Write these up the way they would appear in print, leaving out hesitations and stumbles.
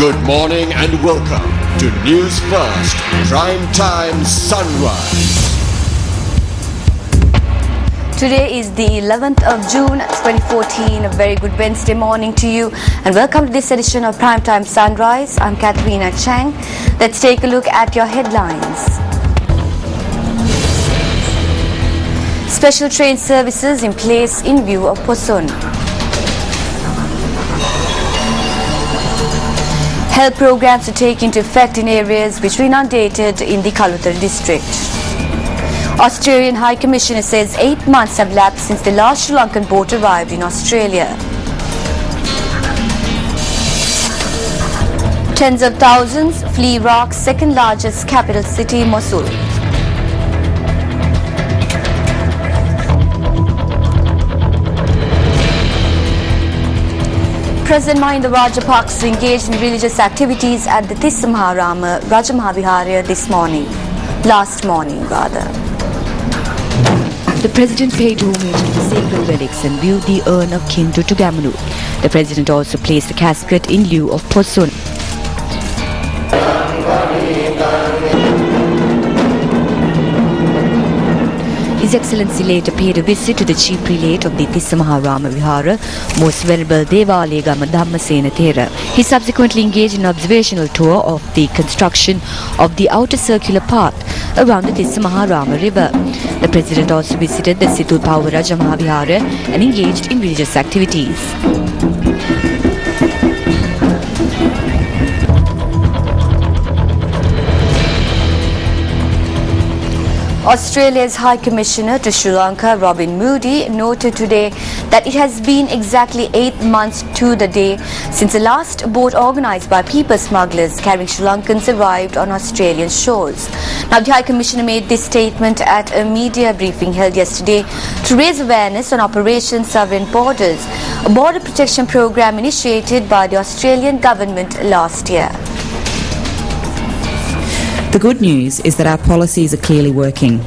Good morning and welcome to Newsfirst Prime Time Sunrise. Today is the 11th of June 2014. A very good Wednesday morning to you and welcome to this edition of Primetime Sunrise. I'm Katharina Chang. Let's take a look at your headlines. Special train services in place in view of Poson. Health programs to take into effect in areas which were inundated in the Kalutara district. Australian High Commissioner says 8 months have lapsed since the last Sri Lankan boat arrived in Australia. Tens of thousands flee Iraq's second largest capital city, Mosul. President Mahinda Rajapaksa engaged in religious activities at the Tissamaharama Rajamahavihara last morning. The President paid homage to the sacred relics and viewed the urn of King Tutugamunu. The President also placed a casket in lieu of Poson. His Excellency later paid a visit to the Chief Prelate of the Tissamaharama Vihara, Most Venerable Devalegama Dhammasena Thera. He subsequently engaged in an observational tour of the construction of the outer circular path around the Tissamaharama river. The President also visited the Situlpawa Rajamahavihara and engaged in religious activities. Australia's High Commissioner to Sri Lanka, Robin Moody, noted today that it has been exactly 8 months to the day since the last boat organised by people smugglers carrying Sri Lankans arrived on Australian shores. Now, the High Commissioner made this statement at a media briefing held yesterday to raise awareness on Operation Sovereign Borders, a border protection program initiated by the Australian government last year. The good news is that our policies are clearly working.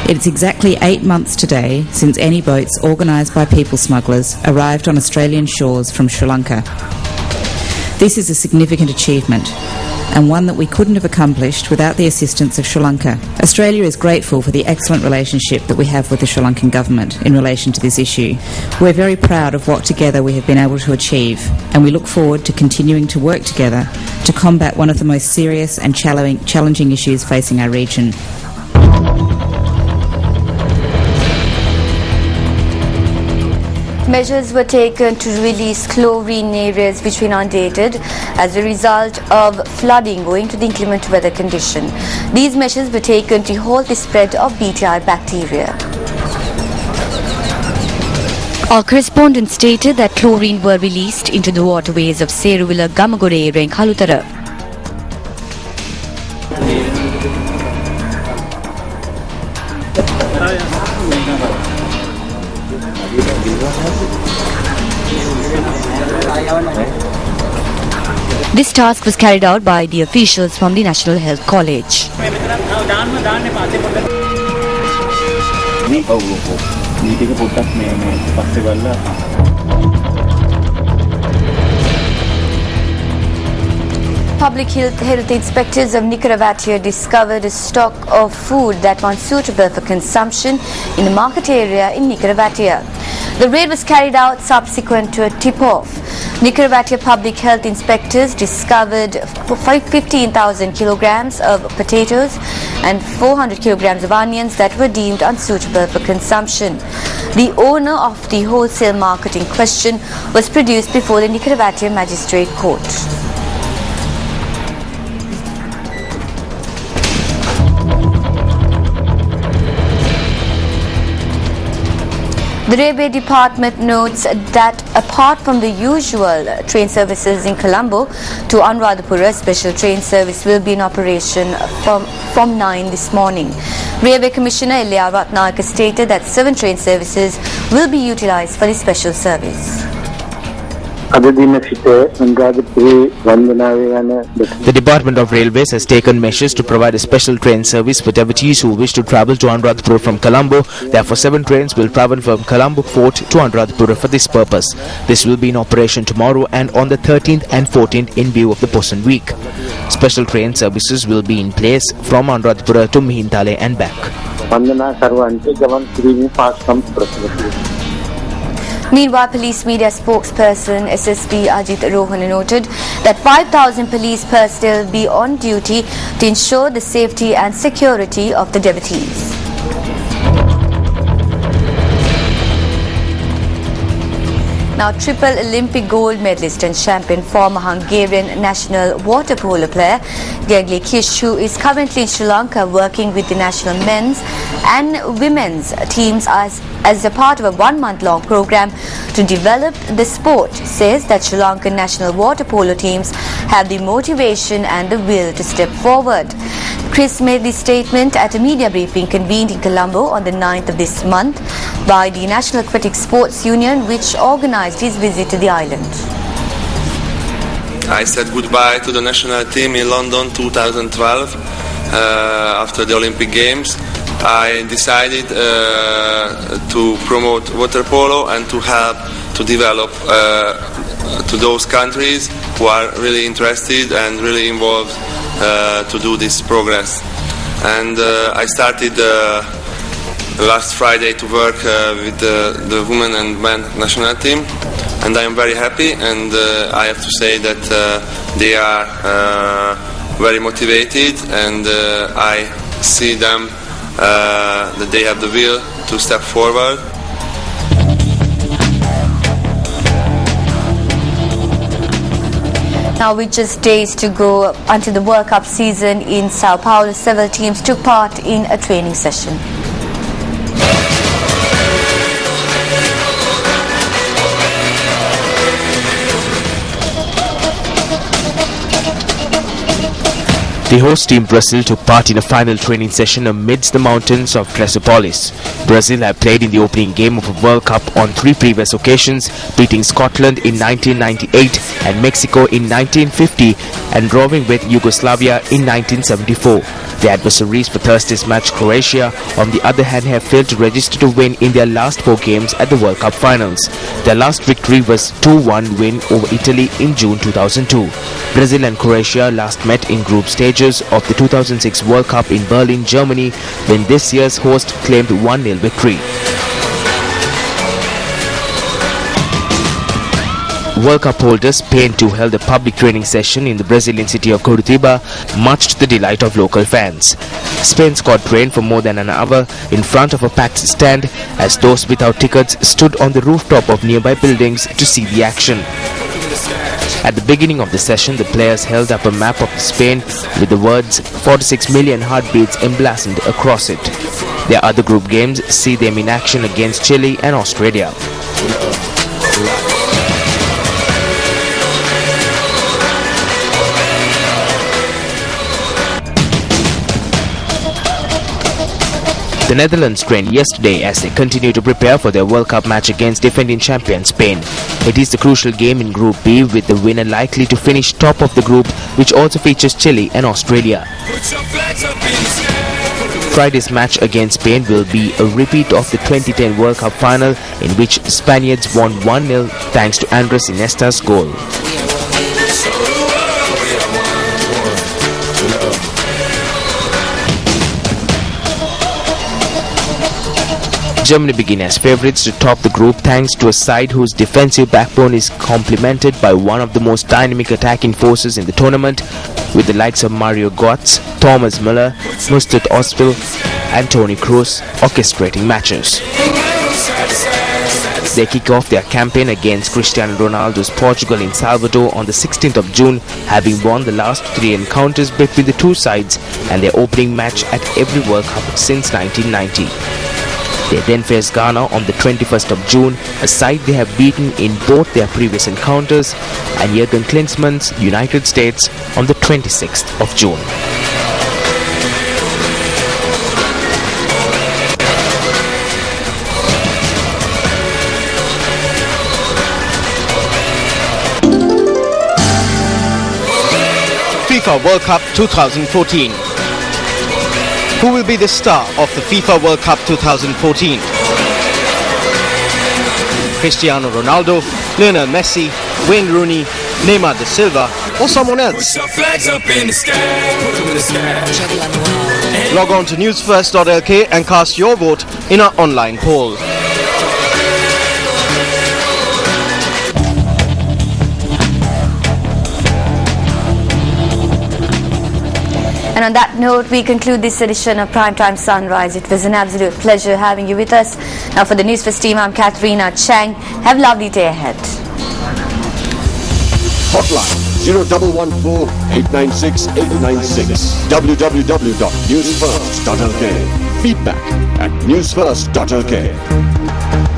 It's exactly 8 months today since any boats organised by people smugglers arrived on Australian shores from Sri Lanka. This is a significant achievement and one that we couldn't have accomplished without the assistance of Sri Lanka. Australia is grateful for the excellent relationship that we have with the Sri Lankan government in relation to this issue. We're very proud of what together we have been able to achieve, and we look forward to continuing to work together to combat one of the most serious and challenging issues facing our region. Measures were taken to release chlorine in areas which were inundated as a result of flooding owing to the inclement weather condition. These measures were taken to halt the spread of BTI bacteria. Our correspondent stated that chlorine were released into the waterways of Seruvilla, Gamagore area in Kalutara. This task was carried out by the officials from the National Health College. Public health inspectors of Nicaragua discovered a stock of food that was suitable for consumption in a market area in Nicaragua. The raid was carried out subsequent to a tip-off. Nicaragua public health inspectors discovered 15,000 kilograms of potatoes and 400 kilograms of onions that were deemed unsuitable for consumption. The owner of the wholesale market in question was produced before the Nicaragua Magistrate Court. The Railway Department notes that apart from the usual train services in Colombo to Anuradhapura, special train service will be in operation from 9 this morning. Railway Commissioner L.A.R. Ratnayaka stated that 7 train services will be utilized for the special service. The Department of Railways has taken measures to provide a special train service for devotees who wish to travel to Anuradhapura from Colombo. Therefore, 7 trains will travel from Colombo Fort to Anuradhapura for this purpose. This will be in operation tomorrow and on the 13th and 14th in view of the Posan week. Special train services will be in place from Anuradhapura to Mihintale and back. Meanwhile, police media spokesperson SSP Ajit Rohan noted that 5,000 police personnel will be on duty to ensure the safety and security of the devotees. Now, triple Olympic gold medalist and champion former Hungarian national water polo player Gergely Kishu is currently in Sri Lanka working with the national men's and women's teams as a part of a 1-month-long program to develop the sport. Says that Sri Lankan national water polo teams have the motivation and the will to step forward. Chris made this statement at a media briefing convened in Colombo on the 9th of this month by the National Aquatic Sports Union, which organized his visit to the island. I said goodbye to the national team in London 2012 after the Olympic Games. I decided to promote water polo and to help to develop to those countries who are really interested and really involved to do this progress. And I started last Friday to work with the women and men national team, and I am very happy, and I have to say that they are very motivated, and I see them that they have the will to step forward. Now, with just days to go until the World Cup season in Sao Paulo, several teams took part in a training session. The host team Brazil took part in a final training session amidst the mountains of Tressopolis. Brazil have played in the opening game of a World Cup on 3 previous occasions, beating Scotland in 1998 and Mexico in 1950 and drawing with Yugoslavia in 1974. The adversaries for Thursday's match, Croatia, on the other hand, have failed to register to win in their last 4 games at the World Cup finals. Their last victory was 2-1 win over Italy in June 2002. Brazil and Croatia last met in group stages of the 2006 World Cup in Berlin, Germany, when this year's host claimed 1-0 victory. World Cup holders Spain too held a public training session in the Brazilian city of Curitiba, much to the delight of local fans. Spain squad trained for more than an hour in front of a packed stand as those without tickets stood on the rooftop of nearby buildings to see the action. At the beginning of the session, the players held up a map of Spain with the words 46 million heartbeats emblazoned across it. Their other group games see them in action against Chile and Australia. The Netherlands trained yesterday as they continue to prepare for their World Cup match against defending champion Spain. It is the crucial game in Group B, with the winner likely to finish top of the group, which also features Chile and Australia. Friday's match against Spain will be a repeat of the 2010 World Cup final, in which Spaniards won 1-0 thanks to Andres Iniesta's goal. Germany begin as favourites to top the group thanks to a side whose defensive backbone is complemented by one of the most dynamic attacking forces in the tournament, with the likes of Mario Götze, Thomas Müller, Mesut Ozil and Toni Kroos orchestrating matches. They kick off their campaign against Cristiano Ronaldo's Portugal in Salvador on the 16th of June, having won the last 3 encounters between the two sides and their opening match at every World Cup since 1990. They then face Ghana on the 21st of June, a side they have beaten in both their previous encounters, and Jurgen Klinsmann's United States on the 26th of June. FIFA World Cup 2014. Who will be the star of the FIFA World Cup 2014? Cristiano Ronaldo, Lionel Messi, Wayne Rooney, Neymar da Silva, or someone else? Log on to newsfirst.lk and cast your vote in our online poll. And on that note, we conclude this edition of Primetime Sunrise. It was an absolute pleasure having you with us. Now for the Newsfirst team, I'm Katharina Chang. Have a lovely day ahead. Hotline 0114 896 896. www.newsfirst.lk. Feedback at newsfirst.lk.